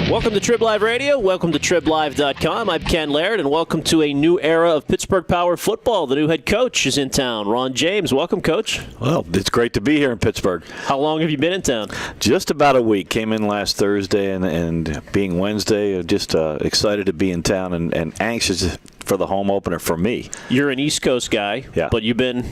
Welcome to TribLIVE Radio. Welcome to TribLIVE.com. I'm Ken Laird, and welcome to a new era of Pittsburgh Power football. The new head coach is in town, Ron James. Welcome, Coach. Well, it's great to be here in Pittsburgh. How long have you been in town? Just about a week. Came in last Thursday, and being Wednesday, just excited to be in town and anxious for the home opener for me. You're an East Coast guy, yeah, but you've been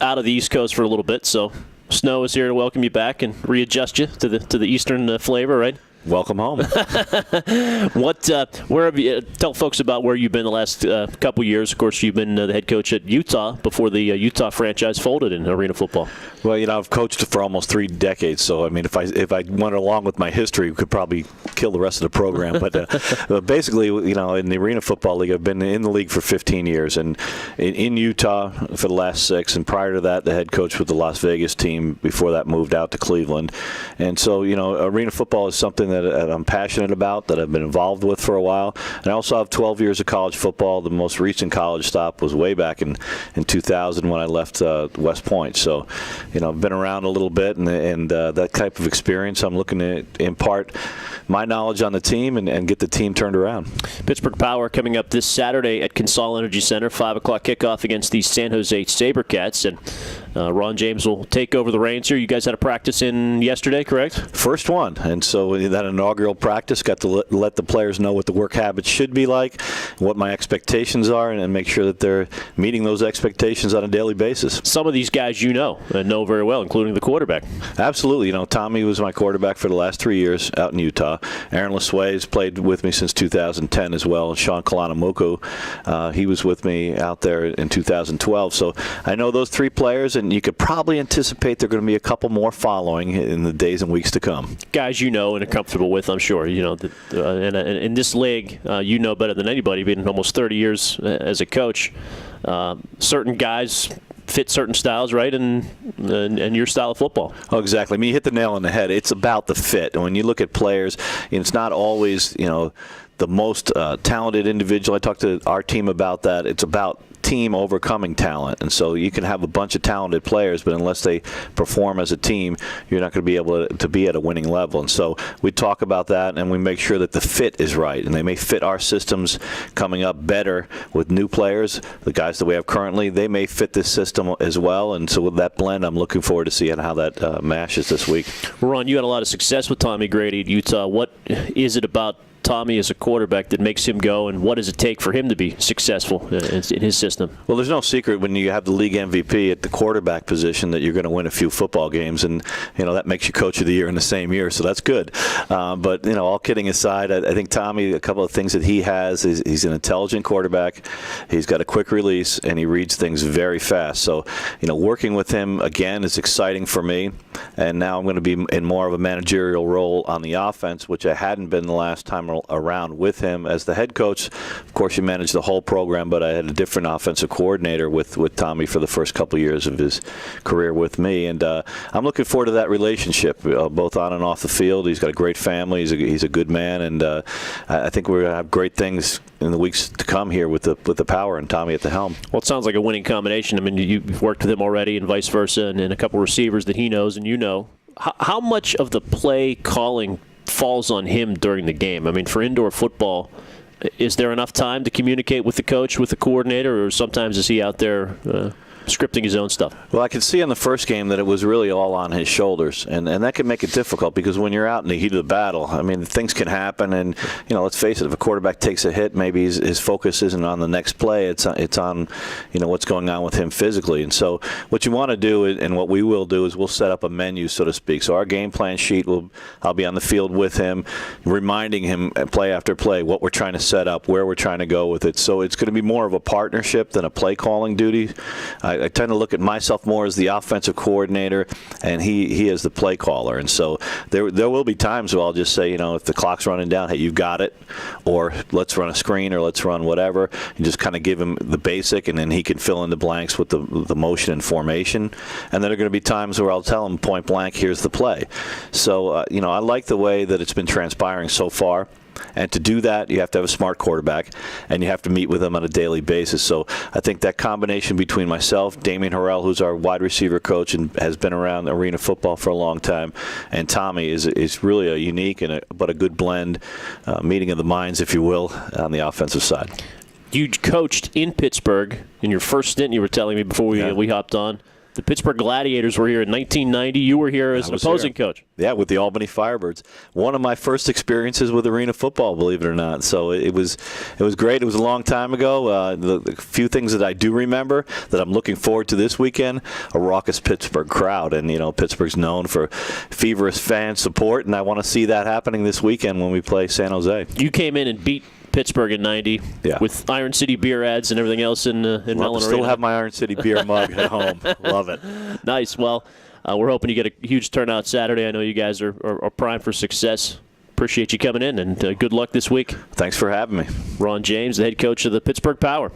out of the East Coast for a little bit, so snow is here to welcome you back and readjust you to the Eastern flavor, right? Welcome home. Where have you? Tell folks about where you've been the last couple years. Of course, you've been the head coach at Utah before the Utah franchise folded in arena football. Well, I've coached for almost 3 decades, so I mean, if I went along with my history, we could probably kill the rest of the program. But basically, in the Arena Football League, I've been in the league for 15 years, and in Utah for the last 6, and prior to that, the head coach with the Las Vegas team. Before that, moved out to Cleveland, and so arena football is something that I'm passionate about, that I've been involved with for a while. And I also have 12 years of college football. The most recent college stop was way back in 2000 when I left West Point. So, I've been around a little bit, and that type of experience, I'm looking to impart my knowledge on the team and get the team turned around. Pittsburgh Power coming up this Saturday at Consol Energy Center, 5 o'clock kickoff against the San Jose SaberCats. And Ron James will take over the reins here. You guys had a practice in yesterday, correct? First one. And so that inaugural practice got to let the players know what the work habits should be like, what my expectations are, and make sure that they're meeting those expectations on a daily basis. Some of these guys know very well, including the quarterback. Absolutely. Tommy was my quarterback for the last 3 years out in Utah. Aaron LeSueur has played with me since 2010 as well. And Sean Kalanamuku, he was with me out there in 2012. So I know those 3 players, and you could probably anticipate there are going to be a couple more following in the days and weeks to come. Guys and are comfortable with, I'm sure. And in this league, better than anybody, being almost 30 years as a coach. Certain guys fit certain styles, right, and your style of football. Oh, exactly. I mean, you hit the nail on the head. It's about the fit. And when you look at players, it's not always, the most talented individual. I talked to our team about that. It's about team overcoming talent. And so you can have a bunch of talented players, but unless they perform as a team, you're not going to be able to be at a winning level. And so we talk about that, and we make sure that the fit is right. And they may fit our systems coming up better with new players. The guys that we have currently, they may fit this system as well. And so with that blend, I'm looking forward to seeing how that mashes this week. Ron, you had a lot of success with Tommy Grady at Utah. What is it about Tommy as a quarterback that makes him go, and what does it take for him to be successful in his system? Well, there's no secret when you have the league MVP at the quarterback position that you're going to win a few football games, and that makes you coach of the year in the same year, so that's good. But all kidding aside, I think Tommy, a couple of things that he has is he's an intelligent quarterback. He's got a quick release, and he reads things very fast. So working with him again is exciting for me, and now I'm going to be in more of a managerial role on the offense, which I hadn't been the last time around with him as the head coach. Of course, you manage the whole program, but I had a different offensive coordinator with Tommy for the first couple of years of his career with me, and I'm looking forward to that relationship, both on and off the field. He's got a great family. He's a good man, and I think we're going to have great things in the weeks to come here with the Power and Tommy at the helm. Well, it sounds like a winning combination. I mean, you've worked with him already, and vice versa, and a couple receivers that he knows and How much of the play calling falls on him during the game? I mean, for indoor football, is there enough time to communicate with the coach, with the coordinator, or sometimes is he out there scripting his own stuff? Well, I could see in the first game that it was really all on his shoulders, and that can make it difficult because when you're out in the heat of the battle, I mean, things can happen, and let's face it, if a quarterback takes a hit, maybe his focus isn't on the next play, it's on what's going on with him physically. And so what you want to do, and what we will do, is we'll set up a menu, so to speak. So our game plan sheet, I'll be on the field with him, reminding him play after play what we're trying to set up, where we're trying to go with it. So it's going to be more of a partnership than a play calling duty. I tend to look at myself more as the offensive coordinator, and he is the play caller. And so there will be times where I'll just say, if the clock's running down, hey, you've got it, or let's run a screen, or let's run whatever, and just kind of give him the basic, and then he can fill in the blanks with the motion and formation. And then there are going to be times where I'll tell him point blank, here's the play. So, I like the way that it's been transpiring so far. And to do that, you have to have a smart quarterback, and you have to meet with them on a daily basis. So I think that combination between myself, Damian Harrell, who's our wide receiver coach and has been around arena football for a long time, and Tommy is really a unique but a good blend, meeting of the minds, if you will, on the offensive side. You coached in Pittsburgh in your first stint, you were telling me before we hopped on. The Pittsburgh Gladiators were here in 1990. You were here as an opposing coach. Yeah, with the Albany Firebirds. One of my first experiences with arena football, believe it or not. So it was great. It was a long time ago. The few things that I do remember that I'm looking forward to this weekend, a raucous Pittsburgh crowd. And, Pittsburgh's known for feverish fan support, and I want to see that happening this weekend when we play San Jose. You came in and beat Pittsburgh in 90 with Iron City beer ads and everything else in Mellon Arena. Still have my Iron City beer mug at home. Love it. Nice. Well, we're hoping you get a huge turnout Saturday. I know you guys are primed for success. Appreciate you coming in, and good luck this week. Thanks for having me. Ron James, the head coach of the Pittsburgh Power.